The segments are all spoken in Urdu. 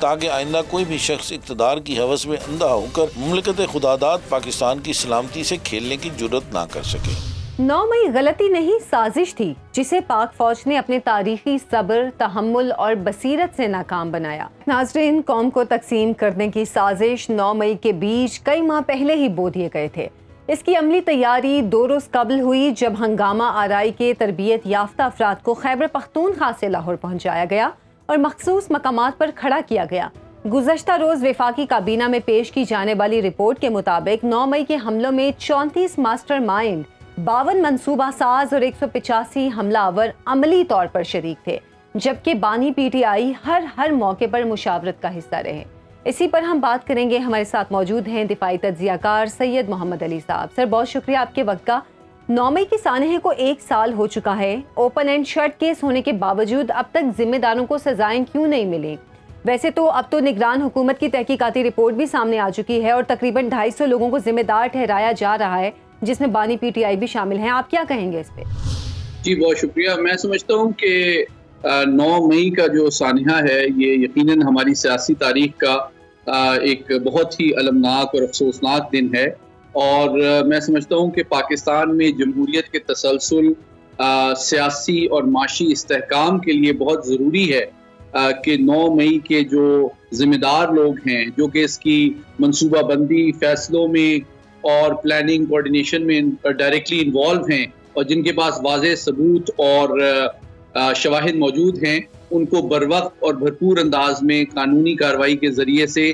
تاکہ آئندہ کوئی بھی شخص اقتدار کی ہوس میں اندھا ہو کر مملکت خداداد پاکستان کی سلامتی سے کھیلنے کی جرات نہ کر سکے۔ 9 مئی غلطی نہیں سازش تھی جسے پاک فوج نے اپنے تاریخی صبر، تحمل اور بصیرت سے ناکام بنایا۔ ناظرین، قوم کو تقسیم کرنے کی سازش 9 مئی کے بیچ کئی ماہ پہلے ہی بو دیے گئے تھے۔ اس کی عملی تیاری 2 روز قبل ہوئی جب ہنگامہ آرائی کے تربیت یافتہ افراد کو خیبر پختونخوا سے لاہور پہنچایا گیا اور مخصوص مقامات پر کھڑا کیا گیا۔ گزشتہ روز وفاقی کابینہ میں پیش کی جانے والی رپورٹ کے مطابق 9 مئی کے حملوں میں 34 ماسٹر مائنڈ، 52 منصوبہ ساز اور 185 حملہ آور عملی طور پر شریک تھے، جبکہ بانی پی ٹی آئی ہر موقع پر مشاورت کا حصہ رہے۔ اسی پر ہم بات کریں گے۔ ہمارے ساتھ موجود ہیں دفاعی تجزیہ کار سید محمد علی صاحب۔ سر، بہت شکریہ آپ کے وقت کا۔ 9 مئی کے سانحے کو 1 سال ہو چکا ہے۔ اوپن اینڈ شٹ کیس ہونے کے باوجود اب تک ذمہ داروں کو سزائیں کیوں نہیں ملی؟ ویسے تو اب تو نگران حکومت کی تحقیقاتی رپورٹ بھی سامنے آ چکی ہے اور تقریباً 250 لوگوں کو ذمہ دار ٹھہرایا جا رہا ہے، جس میں بانی پی ٹی آئی بھی شامل ہیں۔ آپ کیا کہیں گے اس پہ؟ جی بہت شکریہ۔ میں سمجھتا ہوں کہ 9 مئی کا جو سانحہ ہے یہ یقیناً ہماری سیاسی تاریخ کا ایک بہت ہی المناک اور افسوسناک دن ہے، اور میں سمجھتا ہوں کہ پاکستان میں جمہوریت کے تسلسل، سیاسی اور معاشی استحکام کے لیے بہت ضروری ہے کہ 9 مئی کے جو ذمہ دار لوگ ہیں، جو کہ اس کی منصوبہ بندی، فیصلوں میں اور پلاننگ کوارڈینیشن میں ڈائریکٹلی انوالو ہیں اور جن کے پاس واضح ثبوت اور شواہد موجود ہیں، ان کو بروقت اور بھرپور انداز میں قانونی کارروائی کے ذریعے سے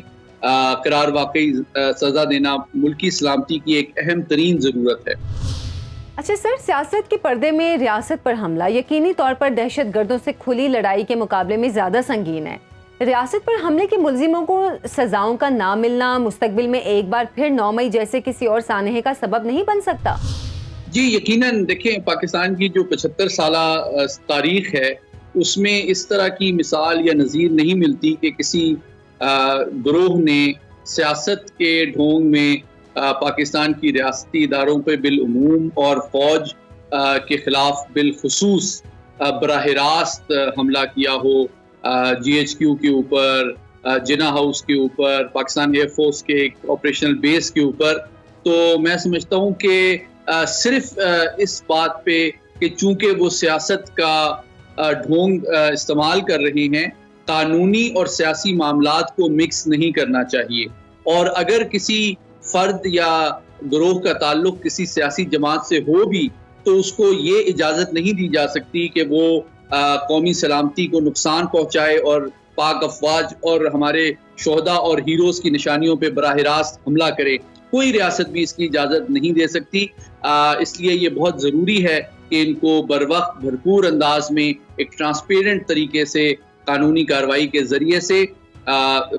قرار واقعی سزا دینا ملکی سلامتی کی ایک اہم ترین ضرورت ہے۔ اچھا سر، سیاست کے پردے میں ریاست پر حملہ یقینی طور پر دہشت گردوں سے کھلی لڑائی کے مقابلے میں زیادہ سنگین ہے۔ ریاست پر حملے کے ملزموں کو سزاؤں کا نہ ملنا مستقبل میں ایک بار پھر 9 مئی جیسے کسی اور سانحے کا سبب نہیں بن سکتا؟ جی یقیناً، دیکھیں پاکستان کی جو 75 سالہ تاریخ ہے اس میں اس طرح کی مثال یا نظیر نہیں ملتی کہ کسی گروہ نے سیاست کے ڈھونگ میں پاکستان کی ریاستی اداروں پہ بالعموم اور فوج کے خلاف بالخصوص براہ راست حملہ کیا ہو، جی ایچ کیو کے اوپر، جنا ہاؤس کے اوپر، پاکستان ایئر فورس کے ایک آپریشنل بیس کے اوپر۔ تو میں سمجھتا ہوں کہ صرف اس بات پہ کہ چونکہ وہ سیاست کا ڈھونگ استعمال کر رہے ہیں، قانونی اور سیاسی معاملات کو مکس نہیں کرنا چاہیے، اور اگر کسی فرد یا گروہ کا تعلق کسی سیاسی جماعت سے ہو بھی تو اس کو یہ اجازت نہیں دی جا سکتی کہ وہ قومی سلامتی کو نقصان پہنچائے اور پاک افواج اور ہمارے شہداء اور ہیروز کی نشانیوں پہ براہ راست حملہ کرے۔ کوئی ریاست بھی اس کی اجازت نہیں دے سکتی، اس لیے یہ بہت ضروری ہے کہ ان کو بروقت بھرپور انداز میں ایک ٹرانسپیرنٹ طریقے سے قانونی کارروائی کے ذریعے سے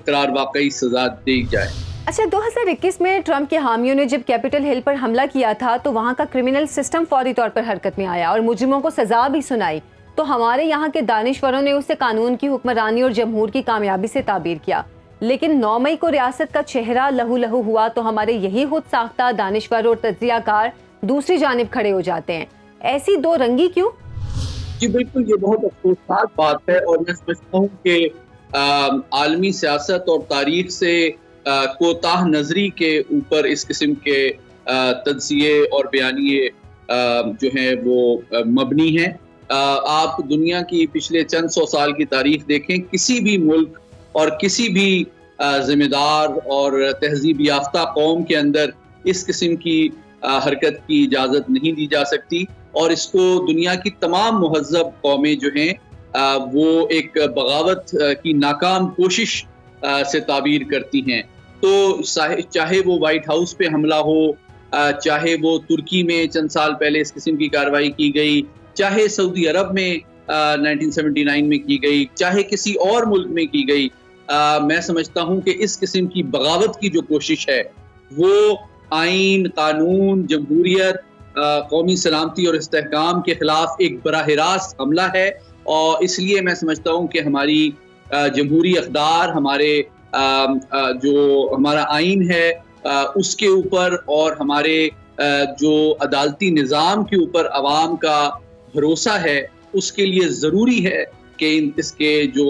قرار واقعی سزا دی جائے۔ اچھا، 2021 میں ٹرمپ کے حامیوں نے جب کیپٹل ہل پر حملہ کیا تھا تو وہاں کا کرمنل سسٹم فوری طور پر حرکت میں آیا اور مجرموں کو سزا بھی سنائی، تو ہمارے یہاں کے دانشوروں نے اسے قانون کی حکمرانی اور جمہور کی کامیابی سے تعبیر کیا۔ لیکن 9 مئی کو ریاست کا چہرہ لہو لہو ہوا تو ہمارے یہی خود ساختہ دانشور اور تجزیہ کار دوسری جانب کھڑے ہو جاتے ہیں۔ ایسی دو رنگی کیوں؟ جی بالکل، یہ بہت افسوسناک بات ہے، اور میں سمجھتا ہوں کہ عالمی سیاست اور تاریخ سے کوتاہ نظری کے اوپر اس قسم کے تجزیے اور بیانیے جو ہیں وہ مبنی ہیں۔ آپ دنیا کی پچھلے چند سو سال کی تاریخ دیکھیں، کسی بھی ملک اور کسی بھی ذمہ دار اور تہذیب یافتہ قوم کے اندر اس قسم کی حرکت کی اجازت نہیں دی جا سکتی، اور اس کو دنیا کی تمام مہذب قومیں جو ہیں وہ ایک بغاوت کی ناکام کوشش سے تعبیر کرتی ہیں۔ تو چاہے وہ وائٹ ہاؤس پہ حملہ ہو، چاہے وہ ترکی میں چند سال پہلے اس قسم کی کارروائی کی گئی، چاہے سعودی عرب میں 1979 میں کی گئی، چاہے کسی اور ملک میں کی گئی، میں سمجھتا ہوں کہ اس قسم کی بغاوت کی جو کوشش ہے وہ آئین، قانون، جمہوریت، قومی سلامتی اور استحکام کے خلاف ایک براہ راست حملہ ہے، اور اس لیے میں سمجھتا ہوں کہ ہماری جمہوری اقدار، ہمارے جو ہمارا آئین ہے اس کے اوپر اور ہمارے جو عدالتی نظام کے اوپر عوام کا بھروسہ ہے، اس کے لیے ضروری ہے کہ اس کے جو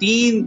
3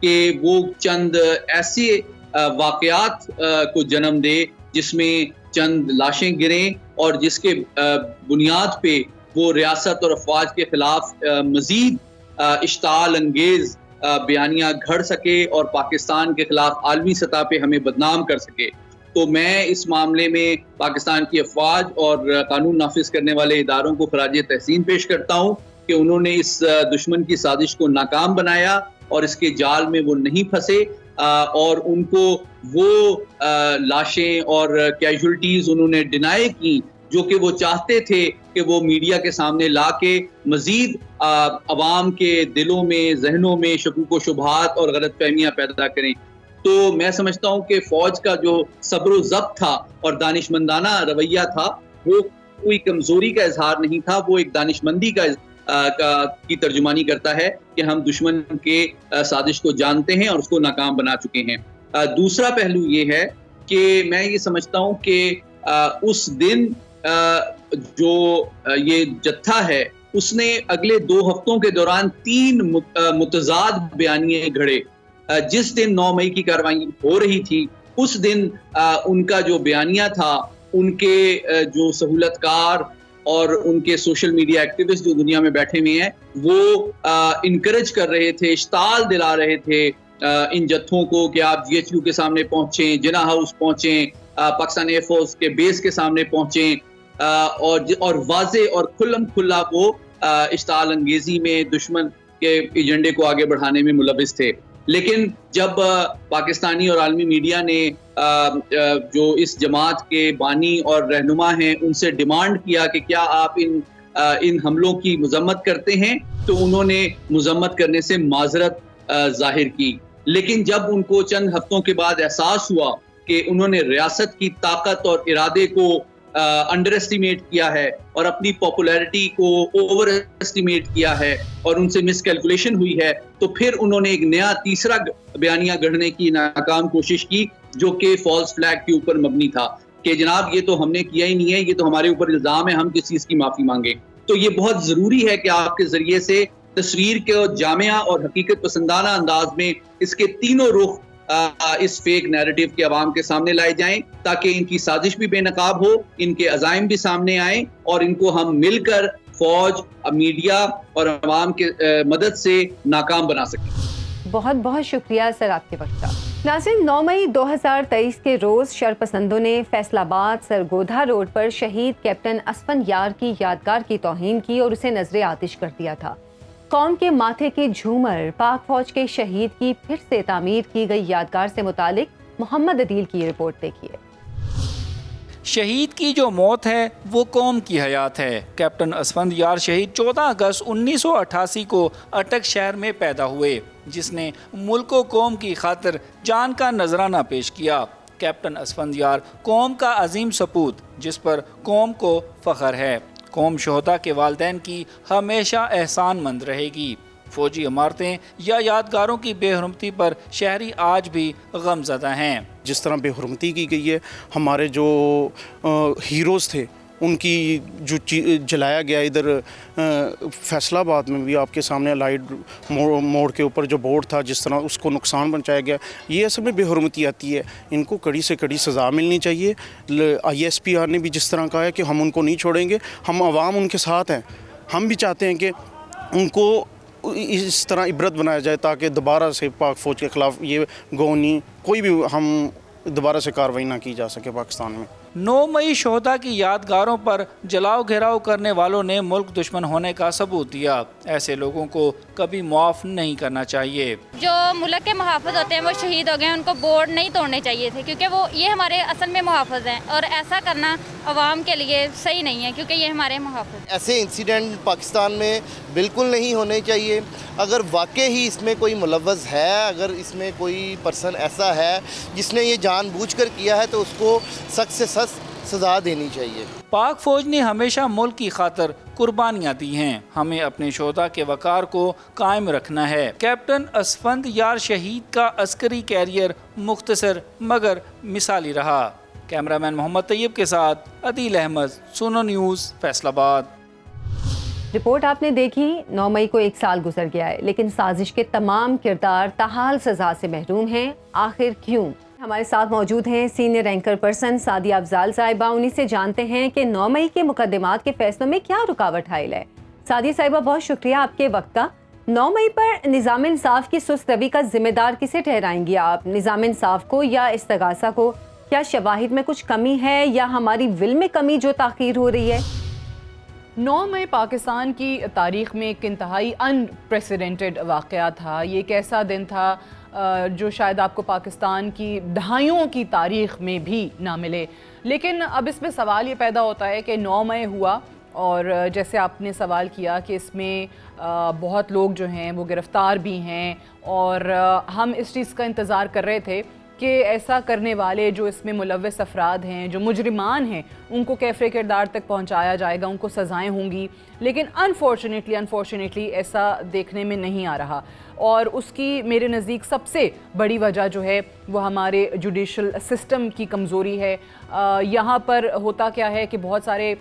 کہ وہ چند ایسے واقعات کو جنم دے جس میں چند لاشیں گریں اور جس کے بنیاد پہ وہ ریاست اور افواج کے خلاف مزید اشتعال انگیز بیانیہ گھڑ سکے اور پاکستان کے خلاف عالمی سطح پہ ہمیں بدنام کر سکے. تو میں اس معاملے میں پاکستان کی افواج اور قانون نافذ کرنے والے اداروں کو خراج تحسین پیش کرتا ہوں کہ انہوں نے اس دشمن کی سازش کو ناکام بنایا اور اس کے جال میں وہ نہیں پھنسے اور ان کو وہ لاشیں اور کیجولٹیز انہوں نے ڈینائی کی جو کہ وہ چاہتے تھے کہ وہ میڈیا کے سامنے لا کے مزید عوام کے دلوں میں ذہنوں میں شکوک و شبہات اور غلط فہمیاں پیدا کریں. تو میں سمجھتا ہوں کہ فوج کا جو صبر و ضبط تھا اور دانشمندانہ رویہ تھا وہ کوئی کمزوری کا اظہار نہیں تھا، وہ ایک دانشمندی کی ترجمانی کرتا ہے کہ ہم دشمن کے سازش کو جانتے ہیں اور اس کو ناکام بنا چکے ہیں. دوسرا پہلو یہ ہے کہ میں یہ سمجھتا ہوں کہ اس دن جو یہ جتھا ہے اس نے اگلے 2 ہفتوں کے دوران 3 متضاد بیانیے گھڑے. جس دن 9 مئی کی کارروائی ہو رہی تھی اس دن ان کا جو بیانیہ تھا، ان کے جو سہولت کار اور ان کے سوشل میڈیا ایکٹیوسٹ جو دنیا میں بیٹھے ہوئے ہیں وہ انکریج کر رہے تھے، اشتعال دلا رہے تھے ان جتھوں کو کہ آپ GHQ کے سامنے پہنچیں، جناح ہاؤس پہنچیں، پاکستان ایئر فورس کے بیس کے سامنے پہنچیں اور واضح اور کھلم کھلا وہ اشتعال انگیزی میں دشمن کے ایجنڈے کو آگے بڑھانے میں ملوث تھے. لیکن جب پاکستانی اور عالمی میڈیا نے جو اس جماعت کے بانی اور رہنما ہیں ان سے ڈیمانڈ کیا کہ کیا آپ ان حملوں کی مذمت کرتے ہیں، تو انہوں نے مذمت کرنے سے معذرت ظاہر کی. لیکن جب ان کو چند ہفتوں کے بعد احساس ہوا کہ انہوں نے ریاست کی طاقت اور ارادے کو انڈر ایسٹیمیٹ کیا ہے اور اپنی پاپولیرٹی کو اوور ایسٹیمیٹ کیا ہے اور ان سے مس کیلکولیشن ہوئی ہے، تو پھر انہوں نے ایک نیا تیسرا بیانیہ گڑھنے کی ناکام کوشش کی جو کہ فالس فلیگ کے اوپر مبنی تھا کہ جناب یہ تو ہم نے کیا ہی نہیں ہے، یہ تو ہمارے اوپر الزام ہے، ہم کس چیز کی معافی مانگیں. تو یہ بہت ضروری ہے کہ آپ کے ذریعے سے تصویر کے جامعہ اور حقیقت پسندانہ انداز میں اس کے تینوں رخ اس فیک نیریٹو کے عوام کے سامنے لائے جائیں تاکہ ان کی سازش بھی بے نقاب ہو، ان کے عزائم بھی سامنے آئیں اور ان کو ہم مل کر فوج، میڈیا اور عوام کے مدد سے ناکام بنا سکیں. بہت بہت شکریہ سر آپ کے وقت کا. ناظرین، 9 مئی 2023 کے روز شرپسندوں نے فیصل آباد سرگودھا روڈ پر شہید کیپٹن اسفند یار کی یادگار کی توہین کی اور اسے نذر آتش کر دیا تھا. قوم کے ماتھے کی جھومر پاک فوج کے شہید کی پھر سے تعمیر کی گئی یادگار سے متعلق محمد عدیل کی رپورٹ دیکھیے. شہید کی جو موت ہے وہ قوم کی حیات ہے. کیپٹن اسفند یار شہید 14 اگست 1988 کو اٹک شہر میں پیدا ہوئے، جس نے ملک و قوم کی خاطر جان کا نذرانہ پیش کیا. کیپٹن اسفند یار قوم کا عظیم سپوت جس پر قوم کو فخر ہے. قوم شہداء کے والدین کی ہمیشہ احسان مند رہے گی. فوجی عمارتیں یا یادگاروں کی بے حرمتی پر شہری آج بھی غم زدہ ہیں. جس طرح بے حرمتی کی گئی ہے، ہمارے جو ہیروز تھے ان کی جو جلایا گیا، ادھر فیصل آباد میں بھی آپ کے سامنے لائٹ موڑ کے اوپر جو بورڈ تھا جس طرح اس کو نقصان پہنچایا گیا، یہ اصل میں بے حرمتی آتی ہے. ان کو کڑی سے کڑی سزا ملنی چاہیے. ISPR نے بھی جس طرح کہا ہے کہ ہم ان کو نہیں چھوڑیں گے، ہم عوام ان کے ساتھ ہیں. ہم بھی چاہتے ہیں کہ ان کو اس طرح عبرت بنایا جائے تاکہ دوبارہ سے پاک فوج کے خلاف یہ گونی کوئی بھی ہم دوبارہ سے کارروائی نہ کی جا سکے پاکستان میں. 9 مئی شہداء کی یادگاروں پر جلاؤ گھیراؤ کرنے والوں نے ملک دشمن ہونے کا ثبوت دیا. ایسے لوگوں کو کبھی معاف نہیں کرنا چاہیے. جو ملک کے محافظ ہوتے ہیں وہ شہید ہو گئے ہیں، ان کو بورڈ نہیں توڑنے چاہیے تھے کیونکہ یہ ہمارے اصل میں محافظ ہیں اور ایسا کرنا عوام کے لیے صحیح نہیں ہے کیونکہ یہ ہمارے محافظ. ایسے انسیڈنٹ پاکستان میں بالکل نہیں ہونے چاہیے. اگر واقعی ہی اس میں کوئی ملوث ہے، اگر اس میں کوئی پرسن ایسا ہے جس نے یہ جان بوجھ کر کیا ہے تو اس کو سخت سے سخت سزا دینی چاہیے. پاک فوج نے ہمیشہ ملک کی خاطر قربانیاں دی ہیں. ہمیں اپنے شہداء کے وقار کو قائم رکھنا ہے. کیپٹن اسفند یار شہید کا عسکری کیریئر مختصر مگر مثالی رہا. کیمرہ مین محمد طیب کے ساتھ عدیل احمد، سونو نیوز، فیصل آباد. رپورٹ آپ نے دیکھی، 9 مئی کو 1 سال گزر گیا ہے، لیکن سازش کے تمام کردار تاحال سزا سے محروم ہیں۔ آخر کیوں؟ ہمارے ساتھ موجود ہیں senior anchor person Sadia Afzal صاحبہ، انہی سے جانتے ہیں کہ 9 مئی کے مقدمات کے فیصلوں میں کیا رکاوٹ حائل ہے۔ سعدیہ صاحبہ، بہت شکریہ آپ کے وقت کا۔ 9 مئی پر نظام انصاف کی سست روی کا ذمہ دار کسے ٹھہرائیں گی آپ؟ نظام انصاف کو یا استغاثہ کو؟ کیا شواہد میں کچھ کمی ہے یا ہماری ول میں کمی جو تاخیر ہو رہی ہے؟ 9 مئی پاکستان کی تاریخ میں ایک انتہائی انپریسیڈنٹڈ واقعہ تھا۔ یہ ایک ایسا دن تھا جو شاید آپ کو پاکستان کی دہائیوں کی تاریخ میں بھی نہ ملے۔ لیکن اب اس میں سوال یہ پیدا ہوتا ہے کہ 9 مئی ہوا اور جیسے آپ نے سوال کیا کہ اس میں بہت لوگ جو ہیں وہ گرفتار بھی ہیں، اور ہم اس چیز کا انتظار کر رہے تھے کہ ایسا کرنے والے جو اس میں ملوث افراد ہیں، جو مجرمان ہیں، ان کو کیفر کردار تک پہنچایا جائے گا، ان کو سزائیں ہوں گی، لیکن انفارچونیٹلی ایسا دیکھنے میں نہیں آ رہا۔ اور اس کی میرے نزدیک سب سے بڑی وجہ جو ہے وہ ہمارے جوڈیشل سسٹم کی کمزوری ہے۔ یہاں پر ہوتا کیا ہے کہ بہت سارے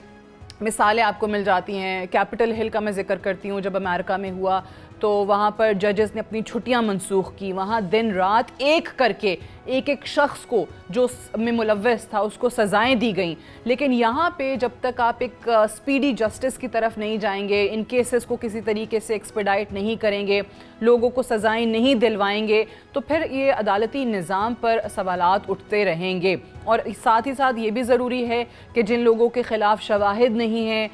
مثالیں آپ کو مل جاتی ہیں۔ کیپٹل ہل کا میں ذکر کرتی ہوں، جب امریکہ میں ہوا تو وہاں پر ججز نے اپنی چھٹیاں منسوخ کی، وہاں دن رات ایک کر کے ایک شخص کو جو میں ملوث تھا اس کو سزائیں دی گئیں۔ لیکن یہاں پہ جب تک آپ ایک سپیڈی جسٹس کی طرف نہیں جائیں گے، ان کیسز کو کسی طریقے سے ایکسپیڈائٹ نہیں کریں گے، لوگوں کو سزائیں نہیں دلوائیں گے، تو پھر یہ عدالتی نظام پر سوالات اٹھتے رہیں گے۔ اور ساتھ ہی ساتھ یہ بھی ضروری ہے کہ جن لوگوں کے خلاف شواہد نہیں ہیں،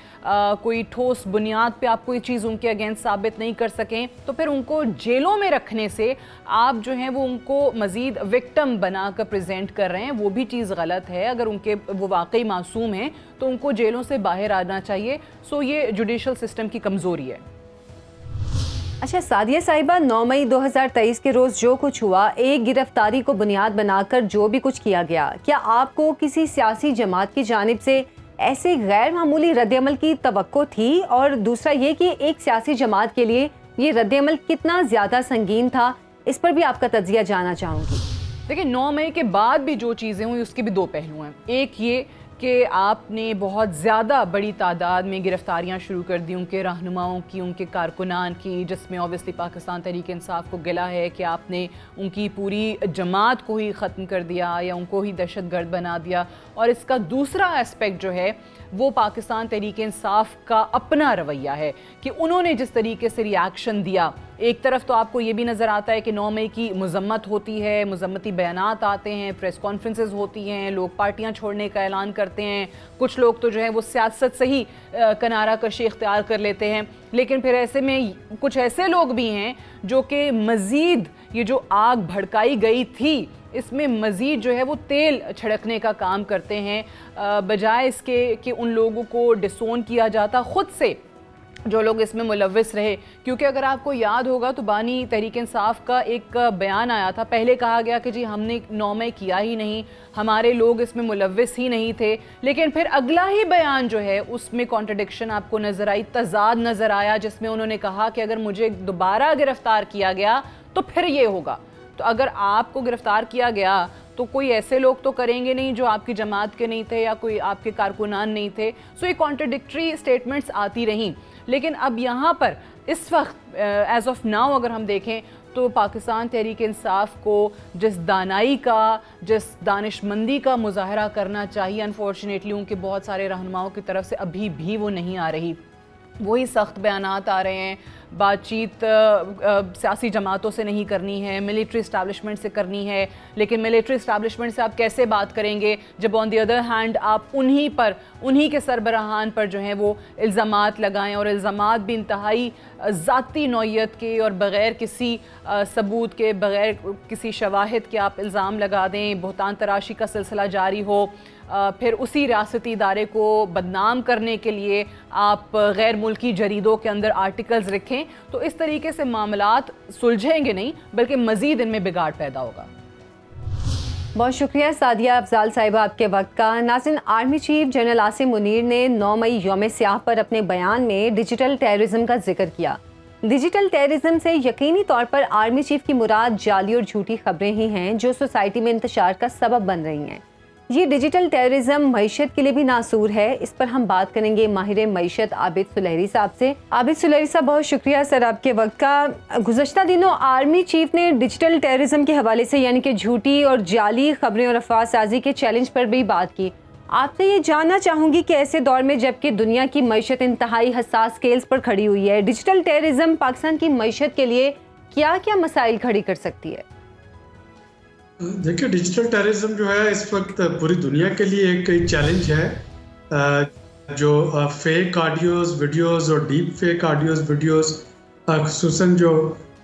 کوئی ٹھوس بنیاد پہ آپ کوئی چیز ان کے اگینسٹ ثابت نہیں کر سکیں، تو پھر ان کو جیلوں میں رکھنے سے آپ جو ہیں وہ ان کو مزید وکٹم بنا کر پریزنٹ کر رہے ہیں، وہ بھی چیز غلط ہے۔ اگر ان کے وہ واقعی معصوم ہیں تو ان کو جیلوں سے باہر آنا چاہیے۔ سو یہ جوڈیشل سسٹم کی کمزوری ہے۔ اچھا سعدیہ صاحبہ، 9 مئی 2023 کے روز جو کچھ ہوا، ایک گرفتاری کو بنیاد بنا کر جو بھی کچھ کیا گیا، کیا آپ کو کسی سیاسی جماعت کی جانب سے ایسے غیر معمولی رد عمل کی توقع تھی؟ اور دوسرا یہ کہ ایک سیاسی جماعت کے لیے یہ رد عمل کتنا زیادہ سنگین تھا، اس پر بھی آپ کا تجزیہ جاننا چاہوں گی۔ دیکھیں 9 مئی کے بعد بھی جو چیزیں ہوئی اس کے بھی دو پہلو ہیں۔ ایک یہ کہ آپ نے بہت زیادہ بڑی تعداد میں گرفتاریاں شروع کر دی ان کے رہنماؤں کی، ان کے کارکنان کی، جس میں اوبیسلی پاکستان تحریک انصاف کو گلا ہے کہ آپ نے ان کی پوری جماعت کو ہی ختم کر دیا یا ان کو ہی دہشت گرد بنا دیا۔ اور اس کا دوسرا اسپیکٹ جو ہے وہ پاکستان تحریک انصاف کا اپنا رویہ ہے کہ انہوں نے جس طریقے سے ری ایکشن دیا۔ ایک طرف تو آپ کو یہ بھی نظر آتا ہے کہ 9 مئی کی مذمت ہوتی ہے، مذمتی بیانات آتے ہیں، پریس کانفرنسز ہوتی ہیں، لوگ پارٹیاں چھوڑنے کا اعلان کرتے ہیں، کچھ لوگ تو جو ہے وہ سیاست سے ہی کنارہ کشی اختیار کر لیتے ہیں۔ لیکن پھر ایسے میں کچھ ایسے لوگ بھی ہیں جو کہ مزید یہ جو آگ بھڑکائی گئی تھی اس میں مزید جو ہے وہ تیل چھڑکنے کا کام کرتے ہیں، بجائے اس کے کہ ان لوگوں کو ڈسون کیا جاتا خود سے جو لوگ اس میں ملوث رہے۔ کیونکہ اگر آپ کو یاد ہوگا تو بانی تحریک انصاف کا ایک بیان آیا تھا، پہلے کہا گیا کہ جی ہم نے 9 مئی کیا ہی نہیں، ہمارے لوگ اس میں ملوث ہی نہیں تھے، لیکن پھر اگلا ہی بیان جو ہے اس میں کانٹرڈکشن آپ کو نظر آئی، تضاد نظر آیا، جس میں انہوں نے کہا کہ اگر مجھے دوبارہ گرفتار کیا گیا تو پھر یہ ہوگا۔ تو اگر آپ کو گرفتار کیا گیا تو کوئی ایسے لوگ تو کریں گے نہیں جو آپ کی جماعت کے نہیں تھے یا کوئی آپ کے کارکنان نہیں تھے۔ سو یہ کانٹرڈکٹری سٹیٹمنٹس آتی رہیں۔ لیکن اب یہاں پر اس وقت ایز آف ناؤ اگر ہم دیکھیں تو پاکستان تحریک انصاف کو جس دانائی کا، جس دانش مندی کا مظاہرہ کرنا چاہیے، انفارچونیٹلی ان کے بہت سارے رہنماؤں کی طرف سے ابھی بھی وہ نہیں آ رہی۔ وہی سخت بیانات آ رہے ہیں، بات چیت سیاسی جماعتوں سے نہیں کرنی ہے، ملٹری اسٹیبلشمنٹ سے کرنی ہے، لیکن ملٹری اسٹیبلشمنٹ سے آپ کیسے بات کریں گے جب آن دی ادر ہینڈ آپ انہی کے سربراہان پر جو ہیں وہ الزامات لگائیں، اور الزامات بھی انتہائی ذاتی نوعیت کے اور بغیر کسی ثبوت کے، بغیر کسی شواہد کے آپ الزام لگا دیں، بہتان تراشی کا سلسلہ جاری ہو، پھر اسی ریاستی ادارے کو بدنام کرنے کے لیے آپ غیر ملکی جریدوں کے اندر آرٹیکلز رکھیں، تو اس طریقے سے معاملات سلجھیں گے نہیں بلکہ مزید ان میں بگاڑ پیدا ہوگا۔ بہت شکریہ سعدیہ افضال صاحبہ آپ کے وقت کا۔ ناظرین، army chief general Asim Munir نے 9 مئی یوم سیاہ پر اپنے بیان میں ڈیجیٹل ٹیررزم کا ذکر کیا۔ ڈیجیٹل ٹیررزم سے یقینی طور پر آرمی چیف کی مراد جعلی اور جھوٹی خبریں ہی ہیں جو سوسائٹی میں انتشار کا سبب بن رہی ہیں۔ یہ ڈیجیٹل ٹیررزم معیشت کے لیے بھی ناسور ہے. اس پر ہم بات کریں گے ماہر معیشت عابد سلیری صاحب سے. عابد سلیری صاحب بہت شکریہ سر آپ کے وقت کا. گزشتہ دنوں آرمی چیف نے ڈیجیٹل ٹیررزم کے حوالے سے یعنی کہ جھوٹی اور جعلی خبریں اور افواہ سازی کے چیلنج پر بھی بات کی. آپ سے یہ جاننا چاہوں گی کہ ایسے دور میں جبکہ دنیا کی معیشت انتہائی حساس سکیلز پر کھڑی ہوئی ہے, ڈیجیٹل ٹیررزم پاکستان کی معیشت کے لیے کیا کیا مسائل کھڑی کر سکتی ہے؟ دیکھیے ڈیجیٹل ٹیررزم جو ہے اس وقت پوری دنیا کے لیے ایک چیلنج ہے. جو فیک آڈیوز ویڈیوز اور ڈیپ فیک آڈیوز ویڈیوز خصوصاً جو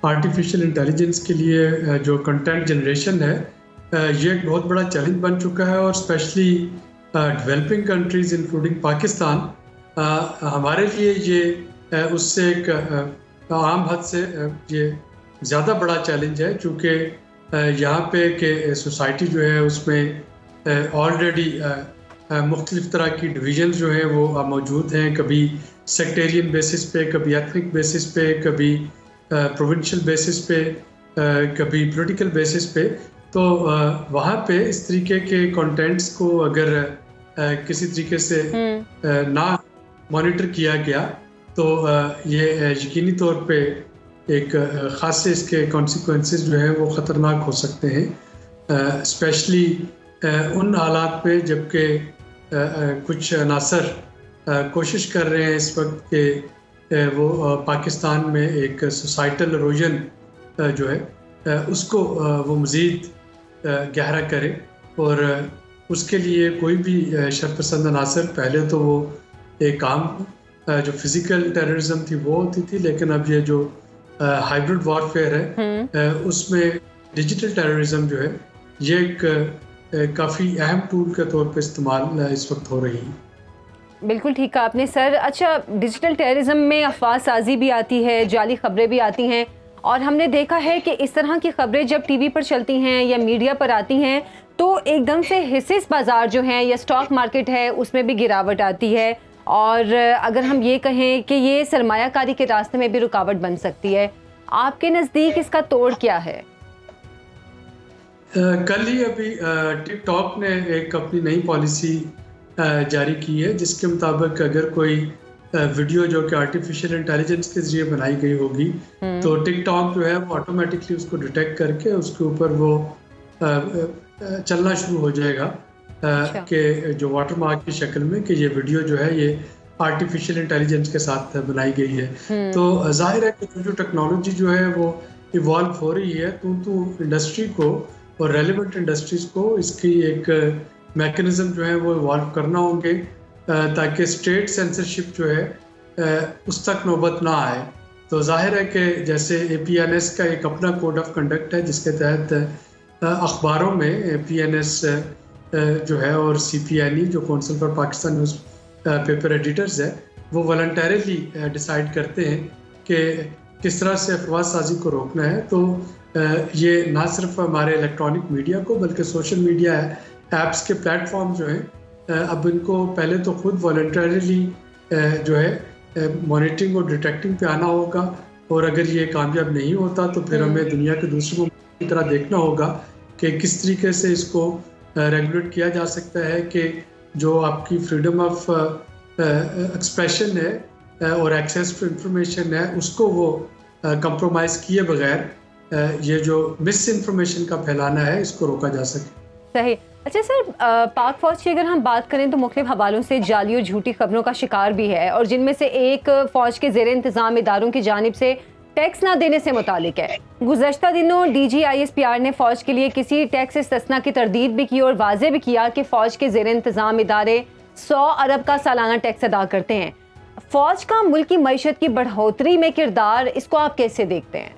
آرٹیفیشیل انٹیلیجنس کے لیے جو کنٹینٹ جنریشن ہے یہ ایک بہت بڑا چیلنج بن چکا ہے. اور specially developing countries including Pakistan ہمارے لیے یہ اس سے ایک عام حد سے یہ زیادہ بڑا چیلنج ہے, چونکہ یہاں پہ کہ سوسائٹی جو ہے اس میں آلریڈی مختلف طرح کی ڈویژنز جو ہیں وہ موجود ہیں, کبھی سیکٹیرین بیسس پہ, کبھی ایتھنک بیسس پہ, کبھی پروونشل بیسس پہ, کبھی پولیٹیکل بیسس پہ. تو وہاں پہ اس طریقے کے کنٹینٹس کو اگر کسی طریقے سے نہ مانیٹر کیا گیا تو یہ یقینی طور پہ ایک خاصے اس کے کانسیکوینسز جو ہیں وہ خطرناک ہو سکتے ہیں, اسپیشلی ان حالات میں جب کہ کچھ عناصر کوشش کر رہے ہیں اس وقت کہ وہ پاکستان میں ایک سوسائٹل اروژن جو ہے اس کو وہ مزید گہرا کرے. اور اس کے لیے کوئی بھی شرپسند عناصر پہلے تو وہ ایک عام جو فزیکل ٹیررزم تھی وہ ہوتی تھی, لیکن اب یہ جو ہائیبرڈ وارفیئر ہے اس میں ڈیجیٹل ٹیررزم جو ہے یہ ایک کافی اہم ٹول کے طور پہ استعمال اس وقت ہو رہی ہے. بالکل ٹھیک کہا آپ نے سر. اچھا, ڈیجیٹل ٹیررزم میں افواہ سازی بھی آتی ہے, جعلی خبریں بھی آتی ہیں, اور ہم نے دیکھا ہے کہ اس طرح کی خبریں جب ٹی وی پر چلتی ہیں یا میڈیا پر آتی ہیں تو ایک دم سے حصص بازار جو ہیں یا اسٹاک مارکیٹ ہے اس میں بھی گراوٹ آتی ہے, اور اگر ہم یہ کہیں کہ یہ سرمایہ کاری کے راستے میں بھی رکاوٹ بن سکتی ہے. آپ کے نزدیک اس کا توڑ کیا ہے؟ کل ہی ابھی ٹک ٹاک نے ایک اپنی نئی پالیسی جاری کی ہے جس کے مطابق اگر کوئی ویڈیو جو کہ آرٹیفیشیل انٹیلیجنس کے ذریعے بنائی گئی ہوگی تو ٹک ٹاک جو ہے وہ آٹومیٹکلی اس کو ڈیٹیکٹ کر کے اس کے اوپر وہ چلنا شروع ہو جائے گا کہ جو واٹر مارک کی شکل میں کہ یہ ویڈیو جو ہے یہ آرٹیفیشیل انٹیلیجنس کے ساتھ بنائی گئی ہے. تو ظاہر ہے کہ جو ٹیکنالوجی جو ہے وہ ایوالو ہو رہی ہے تو انڈسٹری کو اور ریلیونٹ انڈسٹریز کو اس کی ایک میکنزم جو ہے وہ ایوالو کرنا ہوں گے تاکہ اسٹیٹ سینسرشپ جو ہے اس تک نوبت نہ آئے. تو ظاہر ہے کہ جیسے APNS کا ایک اپنا کوڈ آف کنڈکٹ ہے جس کے تحت اخباروں میں APNS جو ہے اور CPNE جو council for Pakistan news paper editors ہے وہ والنٹیرلی ڈیسائیڈ کرتے ہیں کہ کس طرح سے افواہ سازی کو روکنا ہے. تو یہ نہ صرف ہمارے الیکٹرانک میڈیا کو بلکہ سوشل میڈیا ایپس کے پلیٹ فارم جو ہیں اب ان کو پہلے تو خود والنٹریلی جو ہے مانیٹرنگ اور ڈیٹیکٹنگ پہ آنا ہوگا, اور اگر یہ کامیاب نہیں ہوتا تو پھر ہمیں دنیا کے دوسرے ممالک کی طرح دیکھنا ہوگا کہ کس طریقے سے اس کو ریگولیٹ کیا جا سکتا ہے کہ جو آپ کی فریڈم آف ایکسپریشن ہے اور ایکسیس ٹو انفارمیشن ہے اس کو وہ کمپرومائز کیے بغیر یہ جو مس انفارمیشن کا پھیلانا ہے اس کو روکا جا سکے. صحیح. اچھا سر, پاک فوج کی اگر ہم بات کریں تو مختلف حوالوں سے جعلی اور جھوٹی خبروں کا شکار بھی ہے, اور جن میں سے ایک فوج کے زیر انتظام اداروں کی جانب سے ٹیکس نہ دینے سے متعلق ہے. گزشتہ دنوں DG ISPR نے فوج کے لیے کسی ٹیکس استثنا کی تردید بھی کی اور واضح بھی کیا کہ فوج کے زیر انتظام ادارے 100 ارب کا سالانہ ٹیکس ادا کرتے ہیں. فوج کا ملکی معیشت کی بڑھوتری میں کردار, اس کو آپ کیسے دیکھتے ہیں؟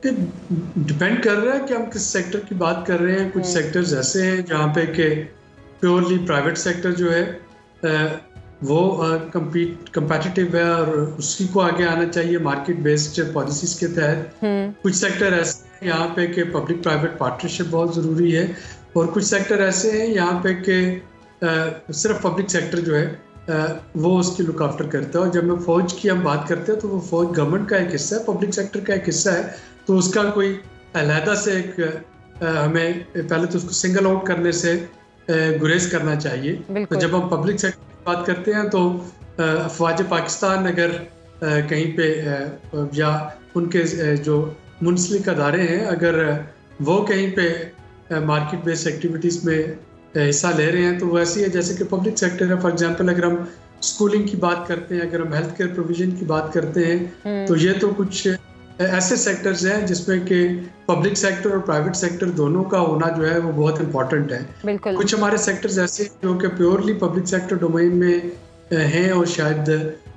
ڈپینڈ کر رہا ہے کہ ہم کس سیکٹر کی بات کر رہے ہیں. کچھ سیکٹرز ایسے ہیں جہاں پہ کہ پیورلی پرائیویٹ سیکٹر جو ہے وہ کمپیٹیٹیو ہے اور اسی کو آگے آنا چاہیے مارکیٹ بیسڈ پالیسیز کے تحت. کچھ سیکٹر ایسے ہیں یہاں پہ کہ پبلک پرائیویٹ پارٹنرشپ بہت ضروری ہے, اور کچھ سیکٹر ایسے ہیں یہاں پہ کہ صرف پبلک سیکٹر جو ہے وہ اس کی لک آفٹر کرتا ہے. اور جب میں فوج کی ہم بات کرتے ہیں تو وہ فوج گورنمنٹ کا ایک حصہ ہے, پبلک سیکٹر کا ایک حصہ ہے, تو اس کا کوئی علیحدہ سے ایک ہمیں پہلے تو اس کو سنگل آؤٹ کرنے سے گریز کرنا چاہیے. تو جب ہم پبلک سیکٹر کی بات کرتے ہیں تو افواج پاکستان اگر کہیں پہ یا ان کے جو منسلک ادارے ہیں اگر وہ کہیں پہ مارکیٹ بیس ایکٹیویٹیز میں حصہ لے رہے ہیں تو وہ ایسی ہے جیسے کہ پبلک سیکٹر ہے. فار ایگزامپل اگر ہم اسکولنگ کی بات کرتے ہیں, اگر ہم ہیلتھ کیئر پروویژن کی بات کرتے ہیں تو یہ تو کچھ ایسے سیکٹرز ہیں جس میں کہ پبلک سیکٹر اور پرائیویٹ سیکٹر دونوں کا ہونا جو ہے وہ بہت امپورٹنٹ ہے. کچھ ہمارے سیکٹرز ایسے ہیں جو کہ پیورلی پبلک سیکٹر ڈومین میں ہیں اور شاید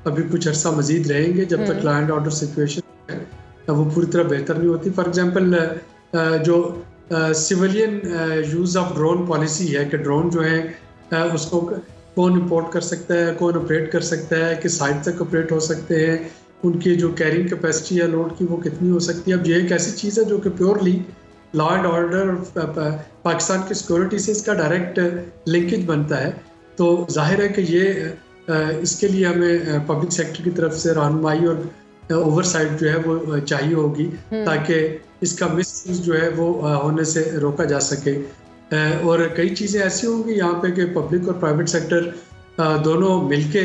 ابھی کچھ عرصہ مزید رہیں گے جب تک لا اینڈ آرڈر سچویشن ہے وہ پوری طرح بہتر نہیں ہوتی. فار ایگزامپل جو civilian use of drone policy ہے کہ ڈرون جو ہے اس کو کون امپورٹ کر سکتا ہے, کون آپریٹ کر سکتا ہے, کس ہائٹ تک آپریٹ ہو سکتے ہیں, ان کی جو کیرنگ کیپیسٹی ہے لوڈ کی وہ کتنی ہو سکتی ہے. اب یہ ایک ایسی چیز ہے جو کہ purely law and order Pakistan کی سیکورٹی سے اس کا ڈائریکٹ لنکیج بنتا ہے. تو ظاہر ہے کہ یہ اس کے لیے ہمیں پبلک سیکٹر کی طرف سے رہنمائی اور اوور سائٹ جو ہے وہ چاہیے ہوگی تاکہ اس کا مس یوز جو ہے وہ ہونے سے روکا جا سکے. اور کئی چیزیں ایسی ہوں گی یہاں پہ کہ پبلک اور پرائیویٹ سیکٹر دونوں مل کے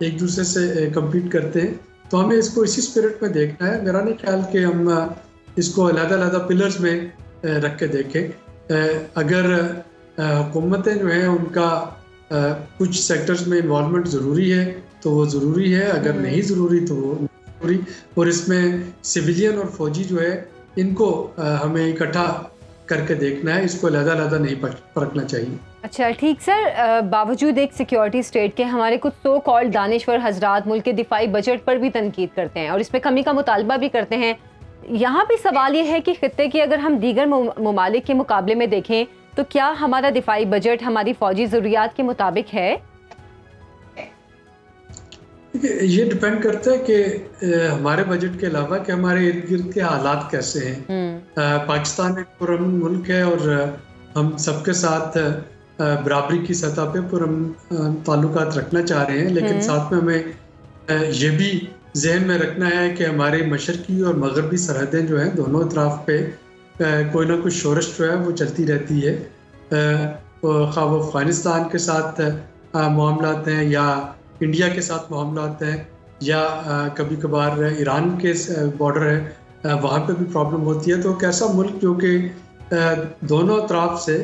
ایک دوسرے سے کمپیٹ کرتے ہیں تو ہمیں اس کو اسی اسپرٹ میں دیکھنا ہے. میرا نہیں خیال کہ ہم اس کو علیحدہ علیحدہ پلرز میں رکھ کے دیکھیں. اگر حکومتیں جو ہیں ان کا کچھ سیکٹرز میں انوالومنٹ ضروری ہے تو وہ ضروری ہے, اگر نہیں ضروری تو وہ ضروری. اور اس میں سویلین اور فوجی جو ہے ان کو ہمیں اکٹھا کر کے دیکھنا ہے, اس کو علیحدہ علیحدہ نہیں پرکھنا چاہیے. اچھا ٹھیک سر, باوجود ایک سیکیورٹی اسٹیٹ کے ہمارے کچھ سو کالڈ دانشور حضرات ملک کے دفاعی بجٹ پر بھی تنقید کرتے ہیں اور اس میں کمی کا مطالبہ بھی کرتے ہیں. یہاں بھی سوال یہ ہے کہ خطے کی اگر ہم دیگر ممالک کے مقابلے میں دیکھیں تو کیا ہمارا دفاعی بجٹ ہماری فوجی ضروریات کے مطابق ہے؟ یہ ڈپینڈ کرتا ہے کہ ہمارے بجٹ کے علاوہ کہ ہمارے ارد گرد کے حالات کیسے ہیں. پاکستان ایک پرامن ملک ہے اور ہم سب کے ساتھ برابری کی سطح پہ پرامن تعلقات رکھنا چاہ رہے ہیں, لیکن ساتھ میں ہمیں یہ بھی ذہن میں رکھنا ہے کہ ہماری مشرقی اور مغربی سرحدیں جو ہیں دونوں اطراف پہ کوئی نہ کوئی شورش جو ہے وہ چلتی رہتی ہے. خواہ وہ افغانستان کے ساتھ معاملات ہیں یا انڈیا کے ساتھ معاملات ہیں یا کبھی کبھار ایران کے بارڈر ہے وہاں پہ بھی پرابلم ہوتی ہے. تو ایک ایسا ملک جو کہ دونوں اطراف سے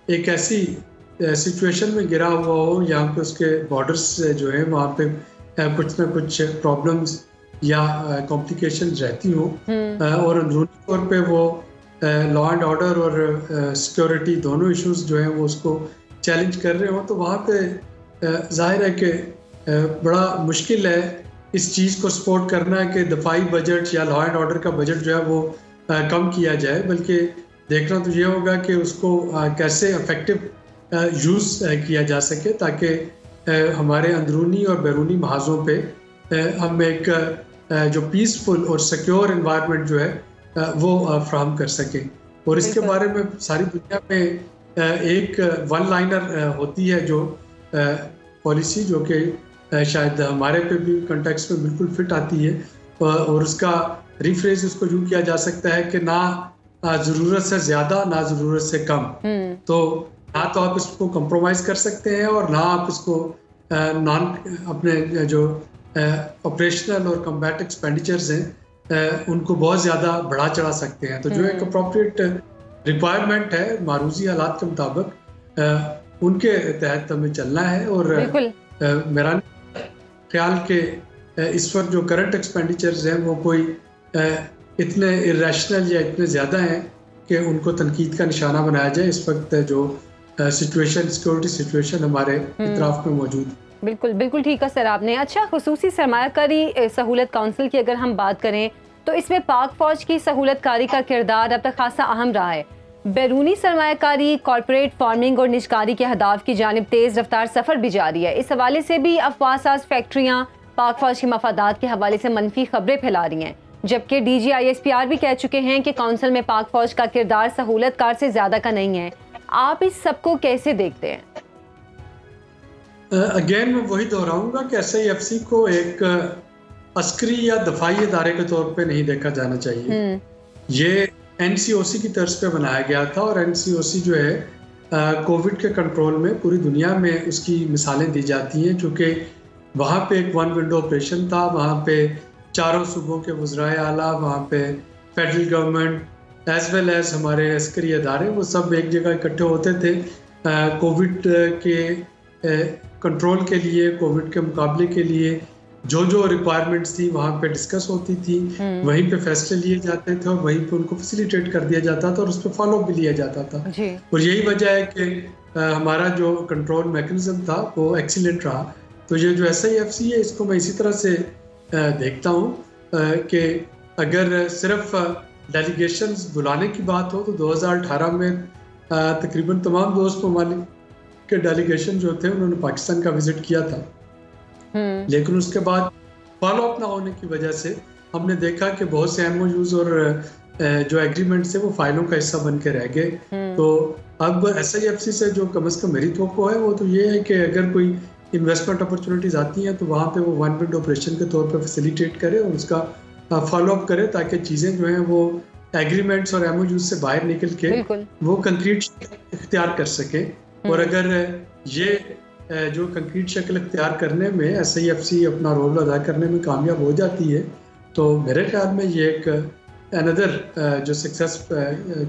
ایک ایسی سچویشن میں گرا ہوا ہو یہاں پہ اس کے بارڈرز جو ہیں وہاں پہ کچھ نہ کچھ پرابلمز یا کمپلیکیشن رہتی ہوں اور اندرونی طور پہ وہ لا اینڈ آرڈر اور سیکورٹی دونوں ایشوز جو ہیں وہ اس کو چیلنج کر رہے ہوں تو وہاں پہ ظاہر ہے کہ بڑا مشکل ہے اس چیز کو سپورٹ کرنا کہ دفاعی بجٹ یا لا اینڈ آرڈر کا بجٹ جو ہے وہ کم کیا جائے, بلکہ دیکھنا تو یہ ہوگا کہ اس کو کیسے افیکٹو یوز کیا جا سکے تاکہ ہمارے اندرونی اور بیرونی محاذوں پہ ہم ایک جو پیسفل اور سیکیور انوائرمنٹ جو ہے وہ فراہم کر سکیں. اور اس کے بارے میں ساری دنیا میں ایک ون لائنر ہوتی ہے جو پالیسی جو کہ شاید ہمارے پہ بھی کنٹیکس میں بالکل فٹ آتی ہے اور اس کا ریفریز اس کو یوں کیا جا سکتا ہے کہ نہ ضرورت سے زیادہ نہ ضرورت سے کم. تو نہ تو آپ اس کو کمپرومائز کر سکتے ہیں اور نہ آپ اس کو اپنے جو آپریشنل اور کمبیٹ ایکسپینڈیچرز ہیں ان کو بہت زیادہ بڑھا چڑھا سکتے ہیں. تو جو ایک اپروپریٹ ریکوائرمنٹ ہے معروضی حالات کے مطابق ان کے تحت ہمیں چلنا ہے. اور میرا خیال کہ اس وقت جو کرنٹ ایکسپینڈیچرز ہیں وہ کوئی اتنے ارریشنل یا اتنے زیادہ ہیں کہ ان کو تنقید کا نشانہ بنایا جائے اس وقت جو سیکورٹی سچویشن ہمارے اطراف میں موجود ہے. بالکل بالکل ٹھیک ہے سر آپ نے. اچھا, خصوصی سرمایہ کاری سہولت کونسل کی اگر ہم بات کریں تو اس میں پاک فوج کی سہولت کاری کا کردار اب تک خاصا اہم رہا ہے. بیرونی سرمایہ کاری, کارپوریٹ فارمنگ اور نجکاری کے اہداف کی جانب تیز رفتار سفر بھی جاری ہے. اس حوالے سے بھی افواہ ساز فیکٹریاں پاک فوج کے مفادات کے حوالے سے منفی خبریں پھیلا رہی ہیں, جبکہ D G I S P R بھی کہہ چکے ہیں کہ کونسل میں پاک فوج کا کردار سہولت کار سے زیادہ کا نہیں ہے. آپ اس سب کو کیسے دیکھتے ہیں؟ اگین میں وہی دہراؤں گا کہ ایس آئی ایف سی کو ایک عسکری یا دفاعی ادارے کے طور پہ نہیں دیکھا جانا چاہیے. یہ NCOC کی طرز پہ بنایا گیا تھا، اور NCOC جو ہے کووڈ کے کنٹرول میں پوری دنیا میں اس کی مثالیں دی جاتی ہیں، چونکہ وہاں پہ ایک ون ونڈو آپریشن تھا، وہاں پہ چاروں صوبوں کے وزرائے اعلیٰ، وہاں پہ federal government as well as ہمارے عسکری ادارے، وہ سب ایک جگہ اکٹھے ہوتے تھے کووڈ کے کنٹرول کے لیے، کووڈ کے مقابلے کے لیے جو ریکوائرمنٹس تھی وہاں پہ ڈسکس ہوتی تھی، وہیں پہ فیصلے لیے جاتے تھے اور وہیں پہ ان کو فیسیلیٹیٹ کر دیا جاتا تھا اور اس پہ فالو بھی لیا جاتا تھا. اور یہی وجہ ہے کہ ہمارا جو کنٹرول میکنزم تھا وہ ایکسیلنٹ رہا. تو یہ جو SIFC ہے اس کو میں اسی طرح سے دیکھتا ہوں کہ اگر صرف ڈیلیگیشنز بلانے کی بات ہو تو 2018 میں تقریباً تمام دوست ممالک کے ڈیلیگیشن جو تھے انہوں نے پاکستان کا وزٹ کیا تھا، لیکن اس کے بعد فالو اپ نہ ہونے کی وجہ سے ہم نے دیکھا کہ بہت سے MOUs اور جو ایگریمنٹس تھے وہ فائلوں کا حصہ بن کے رہ گئے. تو اب SIFC سے جو کم از کم میری توقع ہے وہ تو یہ ہے کہ اگر کوئی انویسٹمنٹ اپرچونیٹیز آتی ہیں تو وہاں پہ وہ ون ونڈو آپریشن کے طور پہ فیسیلیٹیٹ کرے اور اس کا فالو اپ کرے تاکہ چیزیں جو ہیں وہ ایگریمنٹس اور MOUs سے باہر نکل کے وہ کنکریٹ اختیار کر سکے. اور اگر یہ جو کنکریٹ شکل اختیار کرنے میں SIFC اپنا رول ادا کرنے میں کامیاب ہو جاتی ہے تو میرے خیال میں یہ ایک اندر جو سکسیس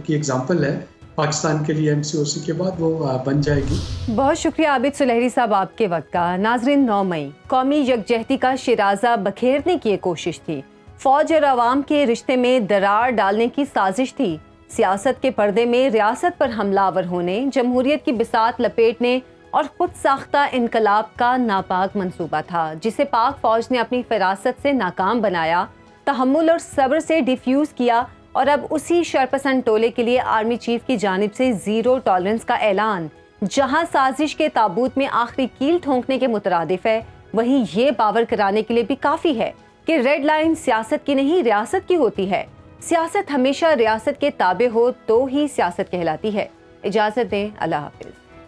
کی ایگزامپل ہے پاکستان کے لیے NCOC کے بعد وہ بن جائے گی. بہت شکریہ عابد سلیحری صاحب آپ کے وقت کا. ناظرین، 9 مئی قومی یکجہتی کا شیرازہ بکھیرنے کی ایک کوشش تھی، فوج اور عوام کے رشتے میں درار ڈالنے کی سازش تھی، سیاست کے پردے میں ریاست پر حملہ آور ہونے، جمہوریت کی بساط لپیٹنے اور خود ساختہ انقلاب کا ناپاک منصوبہ تھا جسے پاک فوج نے اپنی فراست سے ناکام بنایا، تحمل اور صبر سے ڈیفیوز کیا، اور اب اسی شرپسند ٹولے کے لیے آرمی چیف کی جانب سے زیرو ٹالرنس کا اعلان جہاں سازش کے تابوت میں آخری کیل ٹھونکنے کے مترادف ہے، وہیں یہ باور کرانے کے لیے بھی کافی ہے کہ ریڈ لائن سیاست کی نہیں ریاست کی ہوتی ہے. سیاست ہمیشہ ریاست کے تابع ہو تو ہی سیاست کہلاتی ہے. اجازت دیں، اللہ حافظ.